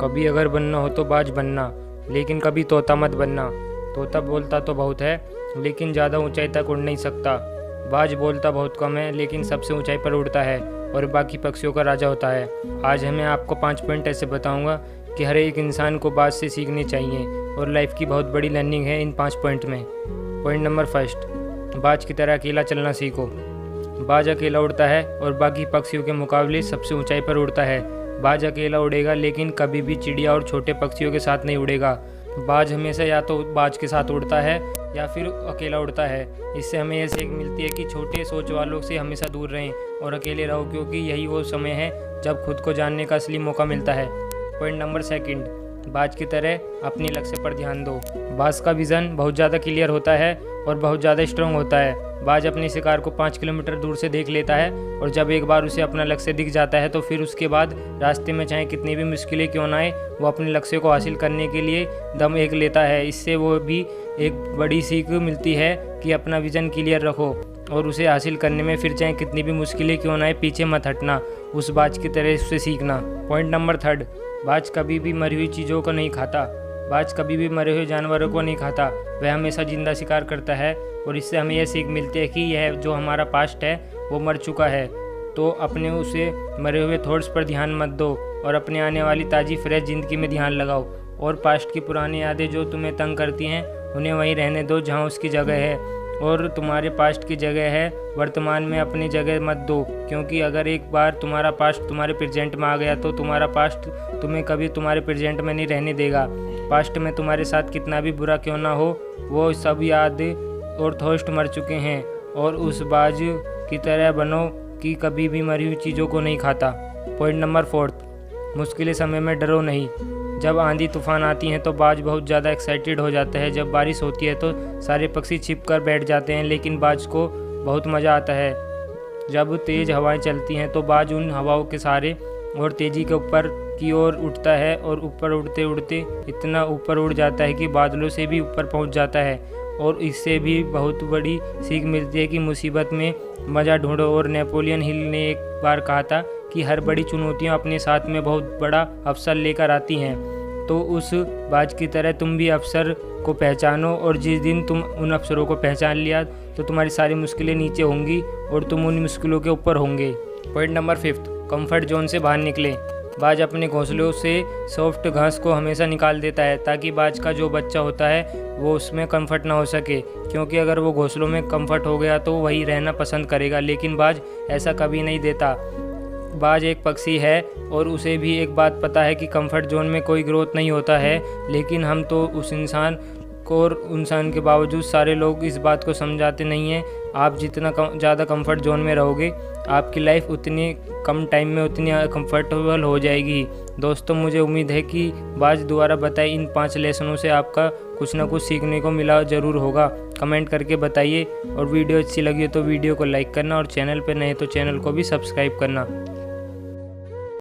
कभी अगर बनना हो तो बाज बनना, लेकिन कभी तोता मत बनना। तोता बोलता तो बहुत है, लेकिन ज़्यादा ऊंचाई तक उड़ नहीं सकता। बाज बोलता बहुत कम है, लेकिन सबसे ऊंचाई पर उड़ता है और बाकी पक्षियों का राजा होता है। आज मैं आपको 5 पॉइंट ऐसे बताऊंगा कि हर एक इंसान को बाज से सीखनी चाहिए और लाइफ की बहुत बड़ी लर्निंग है इन 5 पॉइंट में। पॉइंट नंबर फर्स्ट, बाज की तरह अकेला चलना सीखो। बाज अकेला उड़ता है और बाकी पक्षियों के मुकाबले सबसे ऊंचाई पर उड़ता है। बाज अकेला उड़ेगा, लेकिन कभी भी चिड़िया और छोटे पक्षियों के साथ नहीं उड़ेगा। बाज हमेशा या तो बाज के साथ उड़ता है या फिर अकेला उड़ता है। इससे हमें यह सीख मिलती है कि छोटे सोच वालों से हमेशा दूर रहें और अकेले रहो, क्योंकि यही वो समय है जब खुद को जानने का असली मौका मिलता है। पॉइंट नंबर सेकंड, बाज की तरह अपने लक्ष्य पर ध्यान दो। बाज का विज़न बहुत ज़्यादा क्लियर होता है और बहुत ज़्यादा स्ट्रॉन्ग होता है। बाज अपने शिकार को 5 किलोमीटर दूर से देख लेता है और जब एक बार उसे अपना लक्ष्य दिख जाता है तो फिर उसके बाद रास्ते में चाहे कितनी भी मुश्किलें क्यों ना आए, वो अपने लक्ष्य को हासिल करने के लिए दम एक लेता है। इससे वो भी एक बड़ी सीख मिलती है कि अपना विज़न क्लियर रखो और उसे हासिल करने में फिर चाहे कितनी भी मुश्किलें क्यों ना आए, पीछे मत हटना, उस बाज की तरह उससे सीखना। पॉइंट नंबर थर्ड, बाज कभी भी मरी हुई चीज़ों को नहीं खाता। बाज कभी भी मरे हुए जानवरों को नहीं खाता, वह हमेशा जिंदा शिकार करता है और इससे हमें यह सीख मिलती है कि यह जो हमारा पास्ट है वो मर चुका है, तो अपने उसे मरे हुए थॉट्स पर ध्यान मत दो और अपने आने वाली ताज़ी फ्रेश ज़िंदगी में ध्यान लगाओ। और पास्ट की पुरानी यादें जो तुम्हें तंग करती हैं उन्हें वहीं रहने दो जहां उसकी जगह है, और तुम्हारे पास्ट की जगह है वर्तमान में अपनी जगह मत दो, क्योंकि अगर एक बार तुम्हारा पास्ट तुम्हारे प्रेजेंट में आ गया तो तुम्हारा पास्ट तुम्हें कभी तुम्हारे प्रेजेंट में नहीं रहने देगा। पास्ट में तुम्हारे साथ कितना भी बुरा क्यों ना हो, वो सब याद और थॉट्स मर चुके हैं, और उस बाज की तरह बनो कि कभी भी मरी हुई चीज़ों को नहीं खाता। पॉइंट नंबर फोर्थ, मुश्किल समय में डरो नहीं। जब आंधी तूफान आती हैं तो बाज बहुत ज़्यादा एक्साइटेड हो जाता है। जब बारिश होती है तो सारे पक्षी छिप कर बैठ जाते हैं, लेकिन बाज को बहुत मज़ा आता है। जब तेज़ हवाएं चलती हैं तो बाज उन हवाओं के सहारे और तेज़ी के ऊपर की ओर उठता है और ऊपर उड़ते उड़ते इतना ऊपर उड़ जाता है कि बादलों से भी ऊपर पहुंच जाता है। और इससे भी बहुत बड़ी सीख मिलती है कि मुसीबत में मज़ा ढूंढो। और नेपोलियन हिल ने एक बार कहा था कि हर बड़ी चुनौतियां अपने साथ में बहुत बड़ा अवसर लेकर आती हैं, तो उस बाज की तरह तुम भी अवसर को पहचानो, और जिस दिन तुम उन अवसरों को पहचान लिया तो तुम्हारी सारी मुश्किलें नीचे होंगी और तुम उन मुश्किलों के ऊपर होंगे। Point number fifth, comfort zone से बाहर निकले। बाज अपने घोंसलों से सॉफ्ट घास को हमेशा निकाल देता है ताकि बाज का जो बच्चा होता है वो उसमें कंफर्ट ना हो सके, क्योंकि अगर वो घोंसलों में कंफर्ट हो गया तो वही रहना पसंद करेगा, लेकिन बाज ऐसा कभी नहीं देता। बाज एक पक्षी है और उसे भी एक बात पता है कि कंफर्ट जोन में कोई ग्रोथ नहीं होता है, लेकिन हम तो उस इंसान को और इंसान के बावजूद सारे लोग इस बात को समझाते नहीं हैं। आप जितना ज़्यादा कंफर्ट जोन में रहोगे आपकी लाइफ उतनी कम टाइम में उतनी कंफर्टेबल हो जाएगी। दोस्तों, मुझे उम्मीद है कि बाज द्वारा बताई इन 5 लेसनों से आपका कुछ ना कुछ सीखने को मिला ज़रूर होगा। कमेंट करके बताइए, और वीडियो अच्छी लगी हो तो वीडियो को लाइक करना और चैनल पर नए तो चैनल को भी सब्सक्राइब करना।